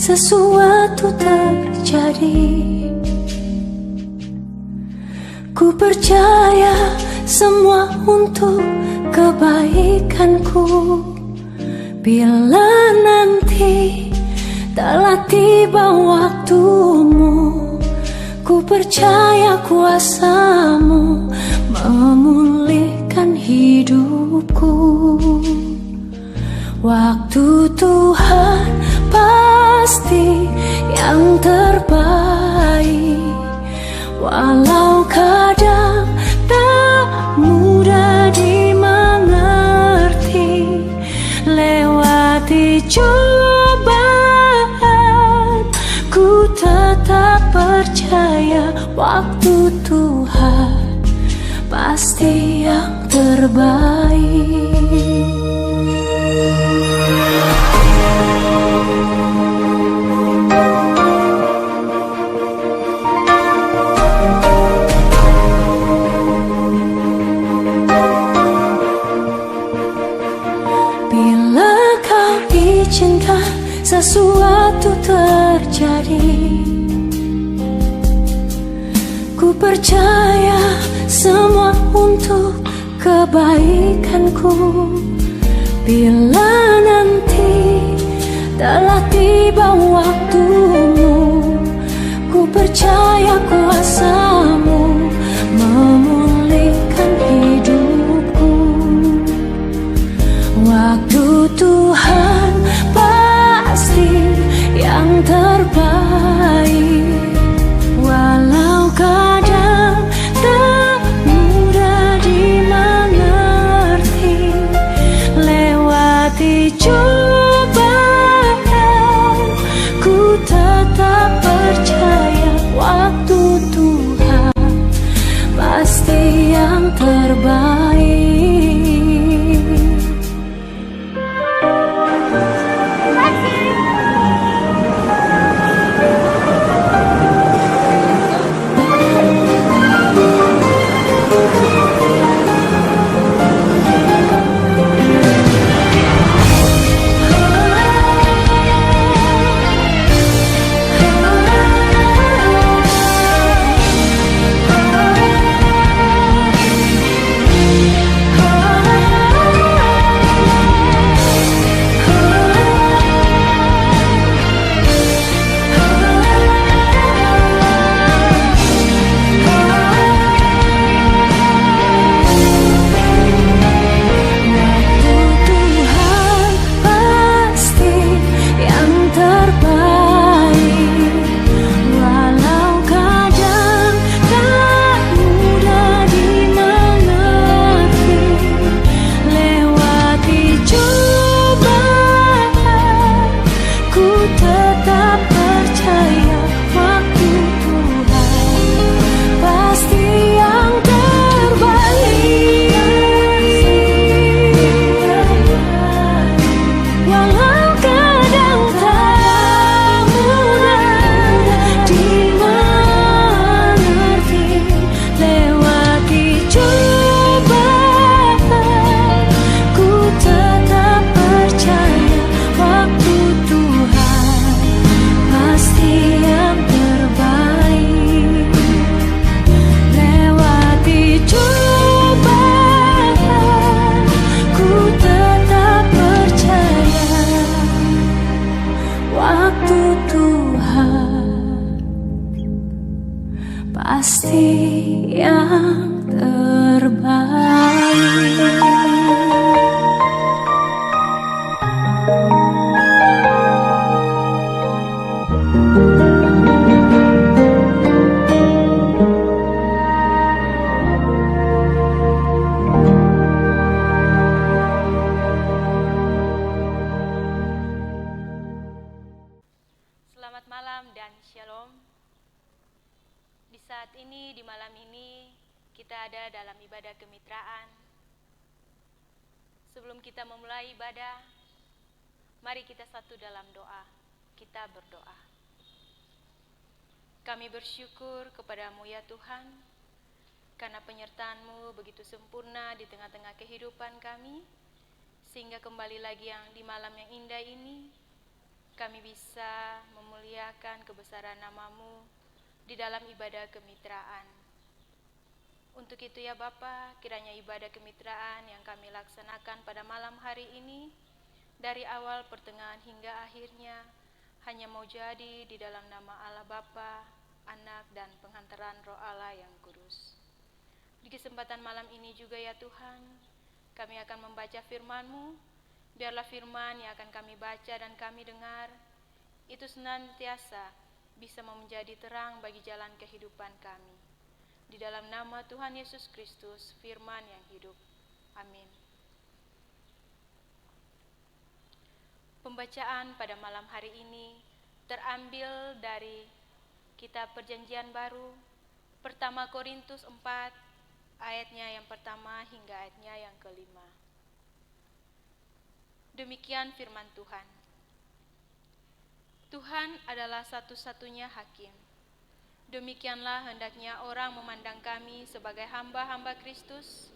sesuatu terjadi. Ku percaya semua untuk kebaikanku. Bila nanti telah tiba waktumu, ku percaya kuasamu memulihkan hidupku. Waktu Tuhan pasti yang terbaik. Walau kadang tak mudah dimengerti, lewati cobaan, ku tetap percaya waktu Tuhan pasti yang terbaik. Sesuatu terjadi, ku percaya semua untuk kebaikanku. Bila nanti telah tiba waktumu, ku percaya kuasamu memulihkan hidupku. Waktu Tuhan pasti yang terbaik. Walau kadang tak mudah dimengerti, lewati cobaan, ku tetap percaya waktu Tuhan pasti yang terbaik. Pasti yang terbaik. Selamat malam dan shalom. Di saat ini, di malam ini, kita ada dalam ibadah kemitraan. Sebelum kita memulai ibadah, mari kita satu dalam doa. Kita berdoa. Kami bersyukur kepadamu ya Tuhan, karena penyertaan-Mu begitu sempurna di tengah-tengah kehidupan kami, sehingga kembali lagi yang di malam yang indah ini, kami bisa memuliakan kebesaran nama-Mu di dalam ibadah kemitraan. Untuk itu ya Bapa, kiranya ibadah kemitraan yang kami laksanakan pada malam hari ini, dari awal, pertengahan hingga akhirnya, hanya mau jadi di dalam nama Allah Bapa, Anak, dan penghantaran Roh Allah yang kudus. Di kesempatan malam ini juga ya Tuhan, kami akan membaca firman-Mu. Biarlah firman yang akan kami baca dan kami dengar, itu senantiasa bisa menjadi terang bagi jalan kehidupan kami. Di dalam nama Tuhan Yesus Kristus, firman yang hidup. Amin. Pembacaan pada malam hari ini terambil dari Kitab Perjanjian Baru, pertama Korintus 4, ayatnya yang pertama hingga ayatnya yang kelima. Demikian firman Tuhan. Tuhan adalah satu-satunya hakim. Demikianlah hendaknya orang memandang kami sebagai hamba-hamba Kristus,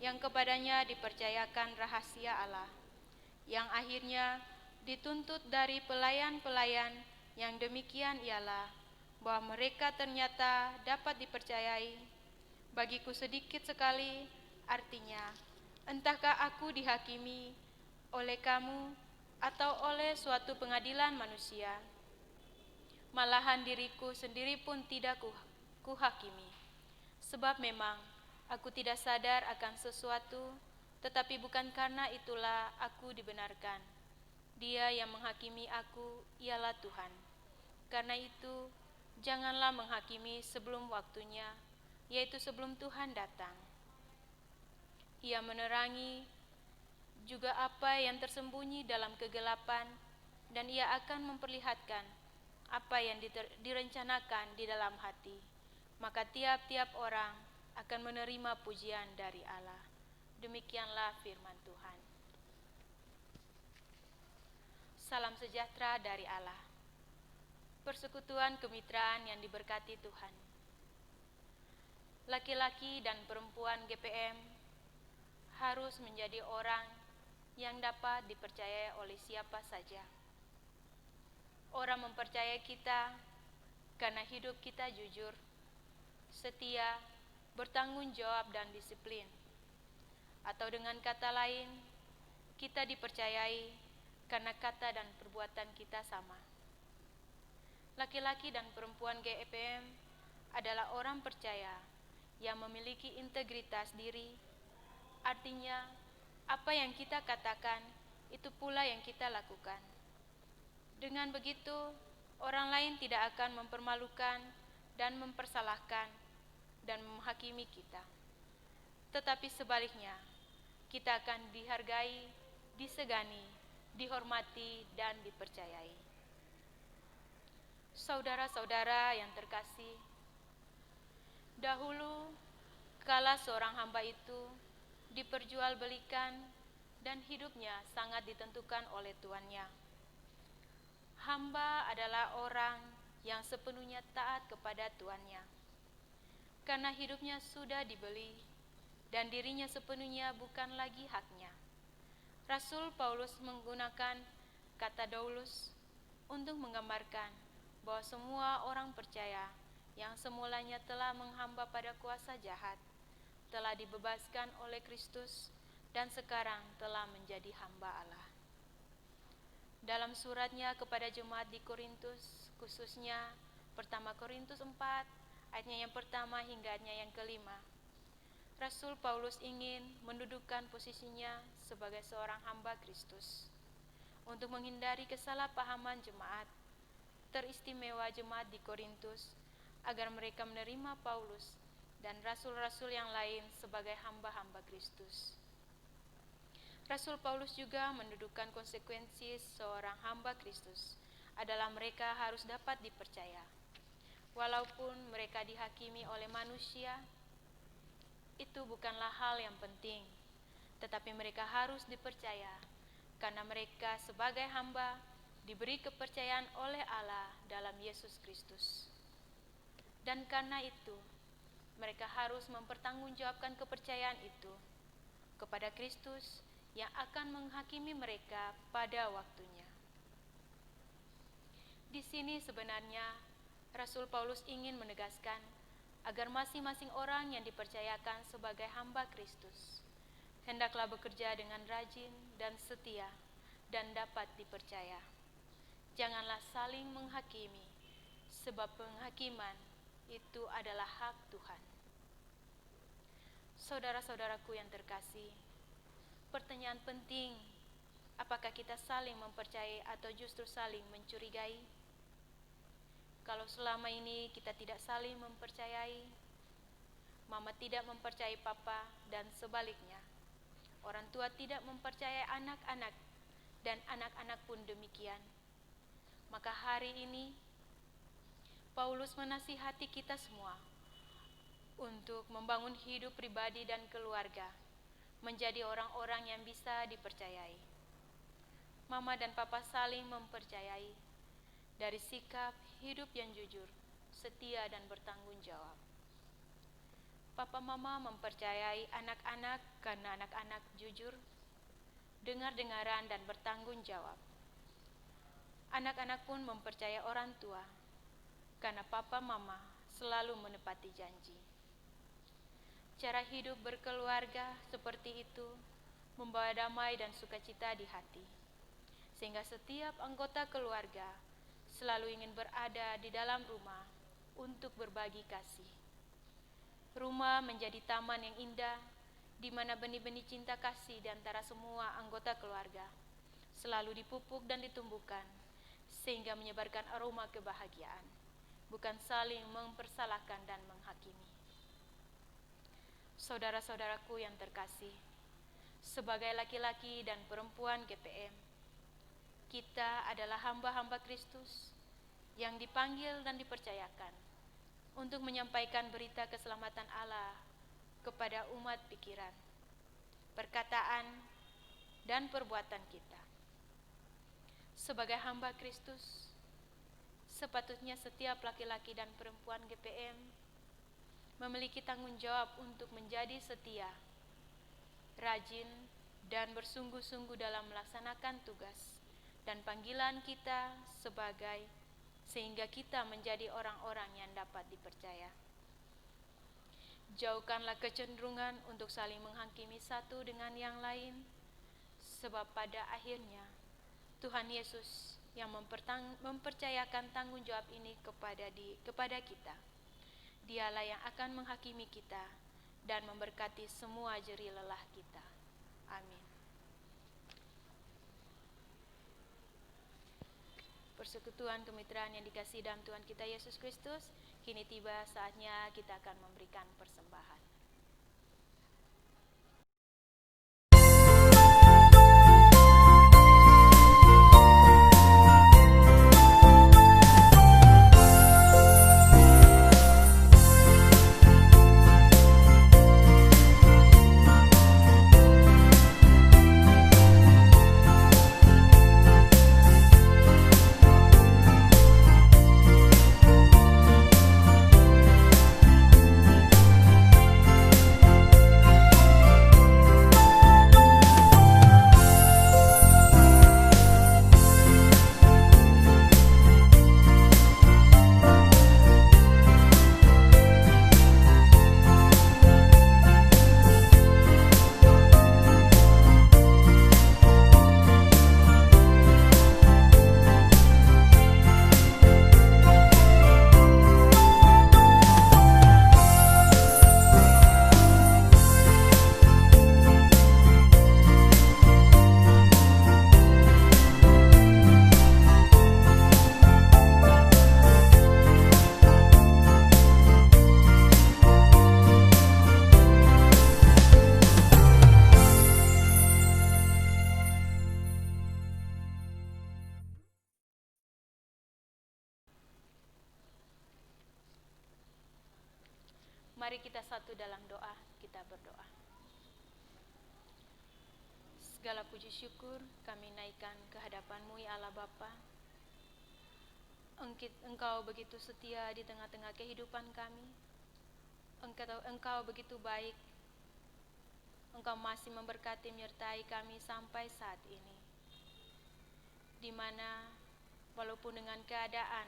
yang kepadanya dipercayakan rahasia Allah, yang akhirnya dituntut dari pelayan-pelayan yang demikian ialah bahwa mereka ternyata dapat dipercayai. Bagiku sedikit sekali, artinya, entahkah aku dihakimi oleh kamu atau oleh suatu pengadilan manusia. Malahan diriku sendiri pun tidak kuhakimi, sebab memang aku tidak sadar akan sesuatu, tetapi bukan karena itulah aku dibenarkan. Dia yang menghakimi aku ialah Tuhan. Karena itu, janganlah menghakimi sebelum waktunya, yaitu sebelum Tuhan datang. Ia menerangi juga apa yang tersembunyi dalam kegelapan, dan ia akan memperlihatkan apa yang direncanakan di dalam hati. Maka tiap-tiap orang akan menerima pujian dari Allah. Demikianlah firman Tuhan. Salam sejahtera dari Allah. Persekutuan kemitraan yang diberkati Tuhan. Laki-laki dan perempuan GPM harus menjadi orang yang dapat dipercayai oleh siapa saja. Orang mempercayai kita karena hidup kita jujur, setia, bertanggung jawab, dan disiplin. Atau dengan kata lain, kita dipercayai karena kata dan perbuatan kita sama. Laki-laki dan perempuan GPM adalah orang percaya yang memiliki integritas diri. Artinya, apa yang kita katakan, itu pula yang kita lakukan. Dengan begitu, orang lain tidak akan mempermalukan dan mempersalahkan dan menghakimi kita. Tetapi sebaliknya, kita akan dihargai, disegani, dihormati, dan dipercayai. Saudara-saudara yang terkasih, dahulu kala seorang hamba itu diperjualbelikan dan hidupnya sangat ditentukan oleh tuannya. Hamba adalah orang yang sepenuhnya taat kepada tuannya, karena hidupnya sudah dibeli dan dirinya sepenuhnya bukan lagi haknya. Rasul Paulus menggunakan kata doulos untuk menggambarkan bahwa semua orang percaya yang semulanya telah menghamba pada kuasa jahat, telah dibebaskan oleh Kristus dan sekarang telah menjadi hamba Allah. Dalam suratnya kepada jemaat di Korintus, khususnya pertama Korintus 4, ayatnya yang pertama hingga ayatnya yang kelima, Rasul Paulus ingin mendudukkan posisinya sebagai seorang hamba Kristus untuk menghindari kesalahpahaman jemaat, teristimewa jemaat di Korintus, agar mereka menerima Paulus dan rasul-rasul yang lain sebagai hamba-hamba Kristus. Rasul Paulus juga mendudukkan konsekuensi seorang hamba Kristus adalah mereka harus dapat dipercaya. Walaupun mereka dihakimi oleh manusia, itu bukanlah hal yang penting, tetapi mereka harus dipercaya karena mereka sebagai hamba diberi kepercayaan oleh Allah dalam Yesus Kristus. Dan karena itu, mereka harus mempertanggungjawabkan kepercayaan itu kepada Kristus yang akan menghakimi mereka pada waktunya. Di sini sebenarnya Rasul Paulus ingin menegaskan agar masing-masing orang yang dipercayakan sebagai hamba Kristus hendaklah bekerja dengan rajin dan setia dan dapat dipercaya. Janganlah saling menghakimi, sebab penghakiman itu adalah hak Tuhan. Saudara-saudaraku yang terkasih, pertanyaan penting, apakah kita saling mempercayai atau justru saling mencurigai? Kalau selama ini kita tidak saling mempercayai, mama tidak mempercayai papa dan sebaliknya. Orang tua tidak mempercayai anak-anak dan anak-anak pun demikian. Maka hari ini Paulus menasihati kita semua untuk membangun hidup pribadi dan keluarga, menjadi orang-orang yang bisa dipercayai. Mama dan papa saling mempercayai dari sikap hidup yang jujur, setia dan bertanggung jawab. Papa mama mempercayai anak-anak karena anak-anak jujur, dengar-dengaran dan bertanggung jawab. Anak-anak pun mempercayai orang tua karena papa mama selalu menepati janji. Cara hidup berkeluarga seperti itu membawa damai dan sukacita di hati, sehingga setiap anggota keluarga selalu ingin berada di dalam rumah untuk berbagi kasih. Rumah menjadi taman yang indah, di mana benih-benih cinta kasih di antara semua anggota keluarga selalu dipupuk dan ditumbuhkan, sehingga menyebarkan aroma kebahagiaan, bukan saling mempersalahkan dan menghakimi. Saudara-saudaraku yang terkasih, sebagai laki-laki dan perempuan GPM, kita adalah hamba-hamba Kristus yang dipanggil dan dipercayakan untuk menyampaikan berita keselamatan Allah kepada umat pikiran, perkataan, dan perbuatan kita. Sebagai hamba Kristus, sepatutnya setiap laki-laki dan perempuan GPM memiliki tanggung jawab untuk menjadi setia, rajin, dan bersungguh-sungguh dalam melaksanakan tugas dan panggilan kita sehingga kita menjadi orang-orang yang dapat dipercaya. Jauhkanlah kecenderungan untuk saling menghakimi satu dengan yang lain, sebab pada akhirnya Tuhan Yesus yang mempercayakan tanggung jawab ini kepada kita. Dialah yang akan menghakimi kita dan memberkati semua jerih lelah kita. Amin. Persekutuan kemitraan yang dikasihi dalam Tuhan kita Yesus Kristus, kini tiba saatnya kita akan memberikan persembahan. Mari kita satu dalam doa, kita berdoa. Segala puji syukur kami naikkan ke hadapan-Mu ya Allah Bapa. Engkau begitu setia di tengah-tengah kehidupan kami. Engkau begitu baik. Engkau masih memberkati menyertai kami sampai saat ini, di mana walaupun dengan keadaan,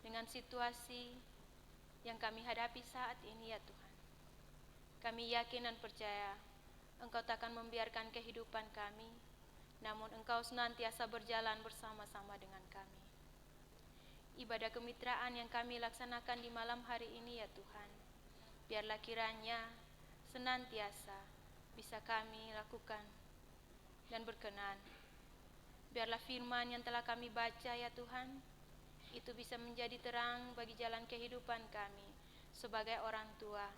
dengan situasi yang kami hadapi saat ini ya Tuhan. Kami yakin dan percaya Engkau takkan membiarkan kehidupan kami, namun Engkau senantiasa berjalan bersama-sama dengan kami. Ibadah kemitraan yang kami laksanakan di malam hari ini ya Tuhan, biarlah kiranya senantiasa bisa kami lakukan dan berkenan. Biarlah firman yang telah kami baca ya Tuhan, itu bisa menjadi terang bagi jalan kehidupan kami sebagai orang tua.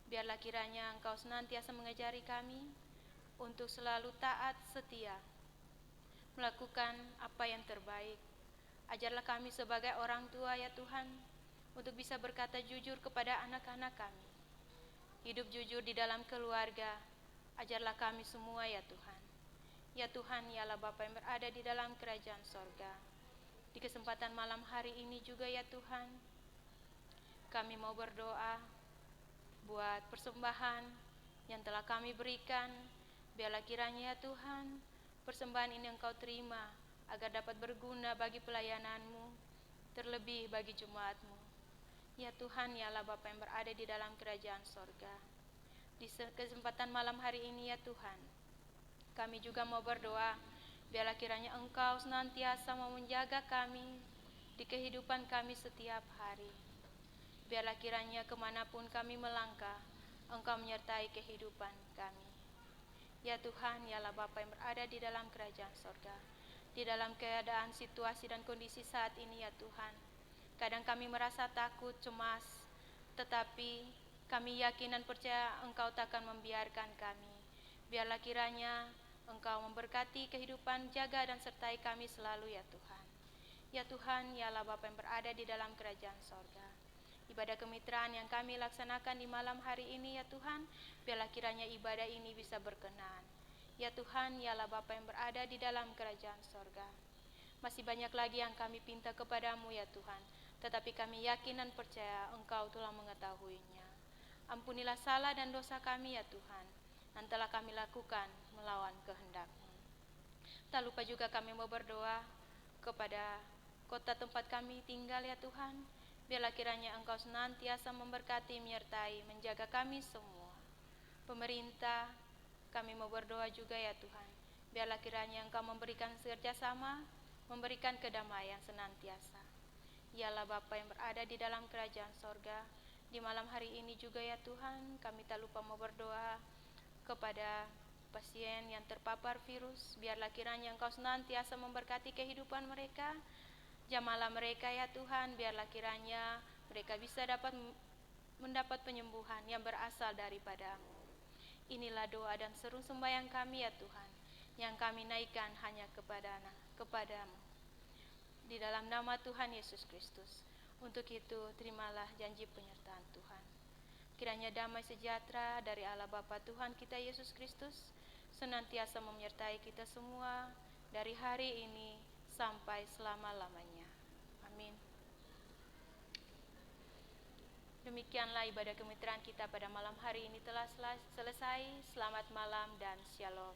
Biarlah kiranya Engkau senantiasa mengajari kami untuk selalu taat setia, melakukan apa yang terbaik. Ajarlah kami sebagai orang tua ya Tuhan, untuk bisa berkata jujur kepada anak-anak kami. Hidup jujur di dalam keluarga, ajarlah kami semua ya Tuhan. Ya Tuhan, ya Allah Bapa yang berada di dalam kerajaan sorga. Di kesempatan malam hari ini juga ya Tuhan, kami mau berdoa buat persembahan yang telah kami berikan. Biarlah kiranya ya Tuhan, persembahan ini Engkau terima agar dapat berguna bagi pelayanan-Mu, terlebih bagi jemaat-Mu. Ya Tuhan, ya Allah Bapa yang berada di dalam kerajaan sorga. Di kesempatan malam hari ini ya Tuhan, kami juga mau berdoa, biarlah kiranya Engkau senantiasa mau menjaga kami di kehidupan kami setiap hari. Biarlah kiranya kemanapun kami melangkah, Engkau menyertai kehidupan kami. Ya Tuhan, ya Allah Bapa yang berada di dalam kerajaan sorga, di dalam keadaan situasi dan kondisi saat ini ya Tuhan, kadang kami merasa takut, cemas, tetapi kami yakin dan percaya Engkau takkan membiarkan kami. Biarlah kiranya Engkau memberkati kehidupan, jaga dan sertai kami selalu ya Tuhan. Ya Tuhan, ya Allah Bapa yang berada di dalam kerajaan sorga, ibadah kemitraan yang kami laksanakan di malam hari ini ya Tuhan, biarlah kiranya ibadah ini bisa berkenan. Ya Tuhan, ya Allah Bapa yang berada di dalam kerajaan sorga, masih banyak lagi yang kami pinta kepadamu ya Tuhan, tetapi kami yakin dan percaya Engkau telah mengetahuinya. Ampunilah salah dan dosa kami ya Tuhan, yang telah kami lakukan melawan kehendak-Mu. Tak lupa juga kami mau berdoa kepada kota tempat kami tinggal ya Tuhan. Biarlah kiranya Engkau senantiasa memberkati, menyertai, menjaga kami semua. Pemerintah, kami mau berdoa juga ya Tuhan. Biarlah kiranya Engkau memberikan kerjasama, memberikan kedamaian senantiasa. Yalah Bapa yang berada di dalam kerajaan sorga, di malam hari ini juga ya Tuhan, kami tak lupa mau berdoa kepada pasien yang terpapar virus. Biarlah kiranya Engkau senantiasa memberkati kehidupan mereka, jamalah mereka ya Tuhan. Biarlah kiranya mereka bisa mendapat penyembuhan yang berasal daripada-Mu. Inilah doa dan seru sembahyang kami ya Tuhan, yang kami naikkan hanya kepada-Mu. Di dalam nama Tuhan Yesus Kristus. Untuk itu terimalah janji penyertaan Tuhan. Kiranya damai sejahtera dari Allah Bapa Tuhan kita Yesus Kristus senantiasa menyertai kita semua dari hari ini sampai selama-lamanya. Amin. Demikianlah ibadah kemitraan kita pada malam hari ini telah selesai. Selamat malam dan shalom.